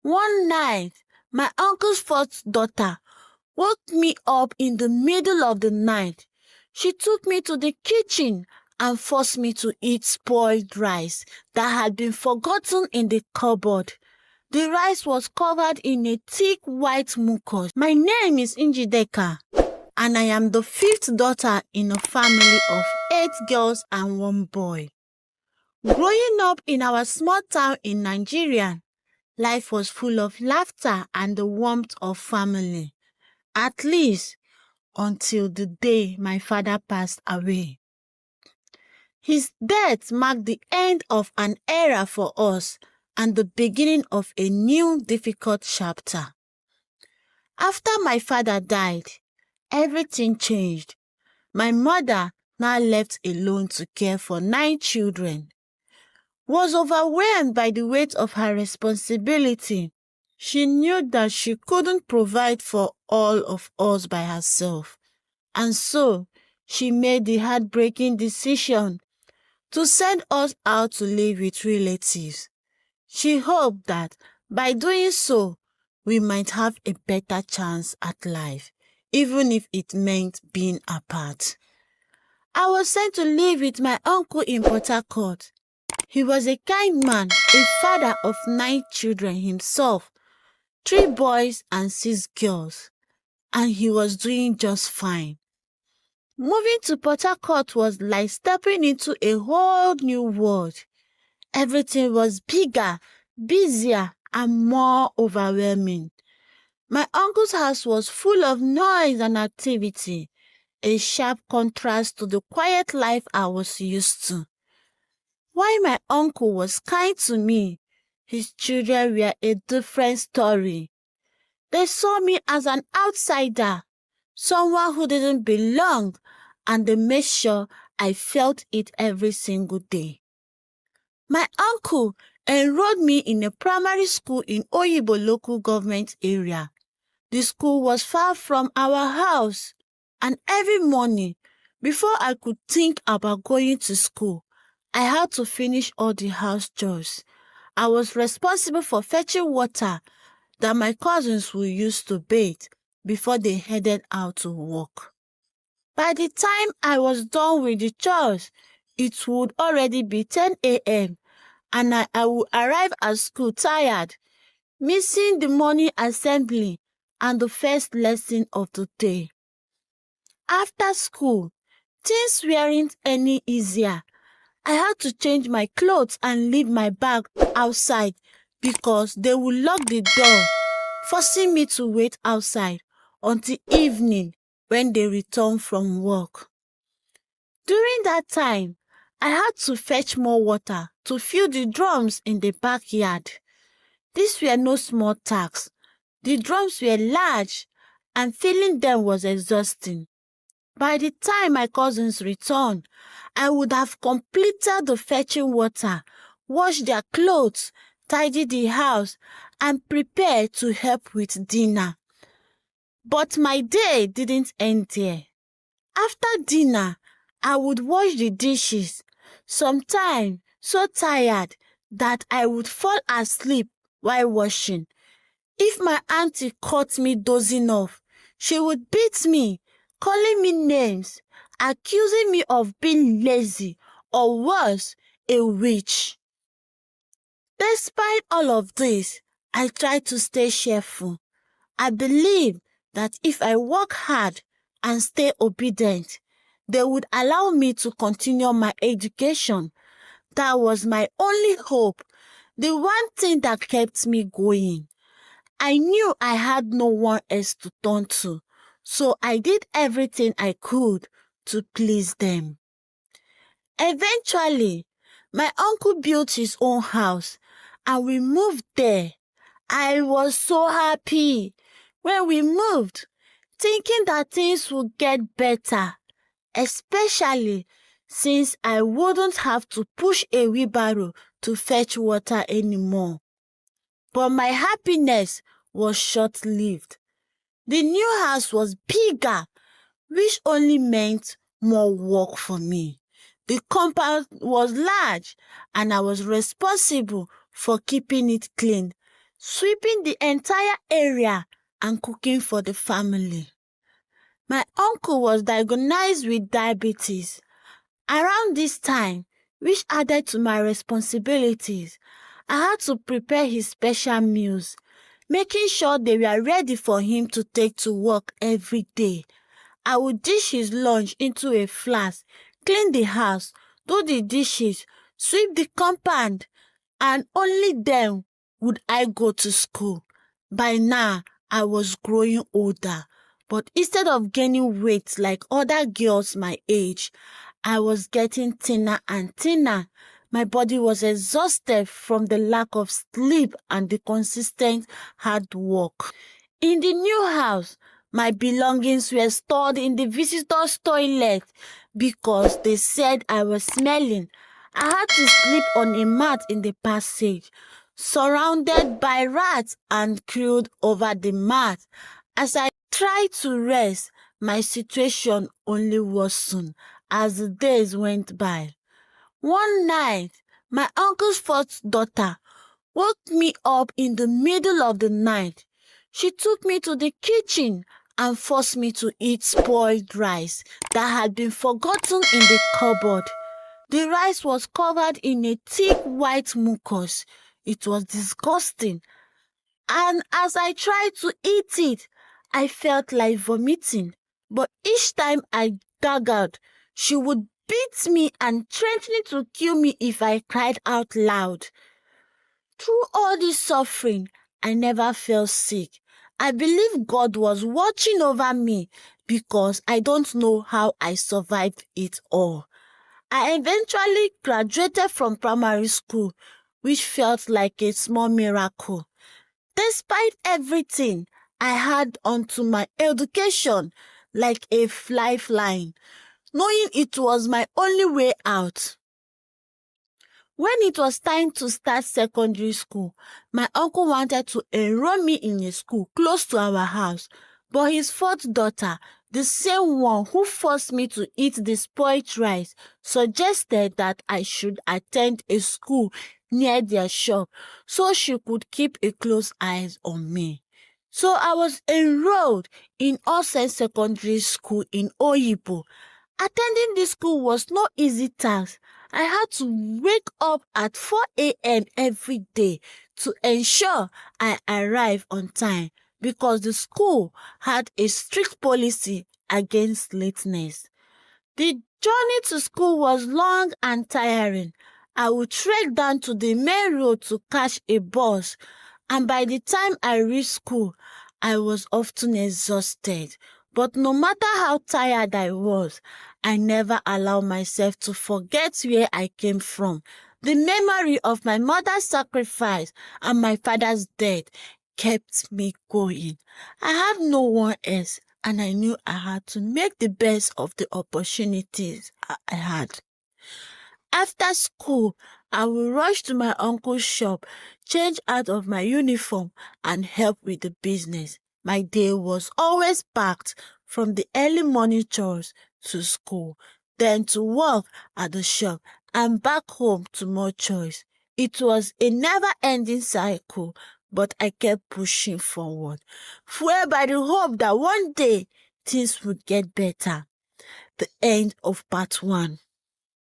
One night, my uncle's fourth daughter woke me up in the middle of the night. She took me to the kitchen and forced me to eat spoiled rice that had been forgotten in the cupboard. The rice was covered in a thick white mucus. My name is Njideka, and I am the fifth daughter in a family of 8 girls and 1 boy. Growing up in our small town in Nigeria, life was full of laughter and the warmth of family. At least until the day my father passed away. His death marked the end of an era for us and the beginning of a new difficult chapter. After my father died, everything changed. My mother, now left alone to care for 9 children, was overwhelmed by the weight of her responsibility. She knew that she couldn't provide for all of us by herself, and so she made the heartbreaking decision to send us out to live with relatives. She hoped that by doing so, we might have a better chance at life, even if it meant being apart. I was sent to live with my uncle in Port Harcourt. He was a kind man, a father of 9 children himself, 3 boys and 6 girls, and he was doing just fine. Moving to Port Harcourt was like stepping into a whole new world. Everything was bigger, busier, and more overwhelming. My uncle's house was full of noise and activity, a sharp contrast to the quiet life I was used to. While my uncle was kind to me, his children were a different story. They saw me as an outsider, someone who didn't belong, and they made sure I felt it every single day. My uncle enrolled me in a primary school in Oyibo local government area. The school was far from our house, and every morning, before I could think about going to school, I had to finish all the house chores. I was responsible for fetching water that my cousins would use to bathe before they headed out to work. By the time I was done with the chores, it would already be 10 a.m. and I would arrive at school tired, missing the morning assembly and the first lesson of the day. After school, things weren't any easier. I had to change my clothes and leave my bag outside because they would lock the door, forcing me to wait outside until evening when they returned from work. During that time, I had to fetch more water to fill the drums in the backyard. These were no small tasks. The drums were large, and filling them was exhausting. By the time my cousins returned, I would have completed the fetching water, washed their clothes, tidied the house, and prepared to help with dinner. But my day didn't end there. After dinner, I would wash the dishes, sometimes so tired that I would fall asleep while washing. If my auntie caught me dozing off, she would beat me, calling me names, accusing me of being lazy, or worse, a witch. Despite all of this, I tried to stay cheerful. I believed that if I work hard and stay obedient, they would allow me to continue my education. That was my only hope, the one thing that kept me going. I knew I had no one else to turn to, so I did everything I could to please them. Eventually, my uncle built his own house and we moved there. I was so happy when we moved, thinking that things would get better, especially since I wouldn't have to push a wheelbarrow to fetch water anymore. But my happiness was short-lived. The new house was bigger, which only meant more work for me. The compound was large, and I was responsible for keeping it clean, sweeping the entire area and cooking for the family. My uncle was diagnosed with diabetes. Around this time, which added to my responsibilities, I had to prepare his special meals, making sure they were ready for him to take to work every day. I would dish his lunch into a flask, clean the house, do the dishes, sweep the compound, and only then would I go to school. By now, I was growing older, but instead of gaining weight like other girls my age, I was getting thinner and thinner. My body was exhausted from the lack of sleep and the consistent hard work. In the new house, my belongings were stored in the visitor's toilet because they said I was smelling. I had to sleep on a mat in the passage, surrounded by rats and crawled over the mat. As I tried to rest, my situation only worsened as the days went by. One night, my uncle's fourth daughter woke me up in the middle of the night. She took me to the kitchen and forced me to eat spoiled rice that had been forgotten in the cupboard. The rice was covered in a thick white mucus. It was disgusting, and as I tried to eat it, I felt like vomiting. But each time I gaggled, she would beat me and threaten to kill me if I cried out loud. Through all this suffering, I never felt sick. I believe God was watching over me because I don't know how I survived it all. I eventually graduated from primary school, which felt like a small miracle. Despite everything, I held onto my education like a lifeline, knowing it was my only way out. When it was time to start secondary school, my uncle wanted to enroll me in a school close to our house, but his fourth daughter, the same one who forced me to eat the spoiled rice, suggested that I should attend a school near their shop so she could keep a close eye on me. So I was enrolled in All Saints Secondary School in Oyibo. Attending this school was no easy task. I had to wake up at 4 a.m. every day to ensure I arrive on time because the school had a strict policy against lateness. The journey to school was long and tiring. I would trek down to the main road to catch a bus, and by the time I reached school, I was often exhausted. But no matter how tired I was, I never allowed myself to forget where I came from. The memory of my mother's sacrifice and my father's death kept me going. I had no one else, and I knew I had to make the best of the opportunities I had. After school, I would rush to my uncle's shop, change out of my uniform, and help with the business. My day was always packed, from the early morning chores to school, then to work at the shop, and back home to more chores. It was a never-ending cycle, but I kept pushing forward, fueled by the hope that one day things would get better. The end of part 1.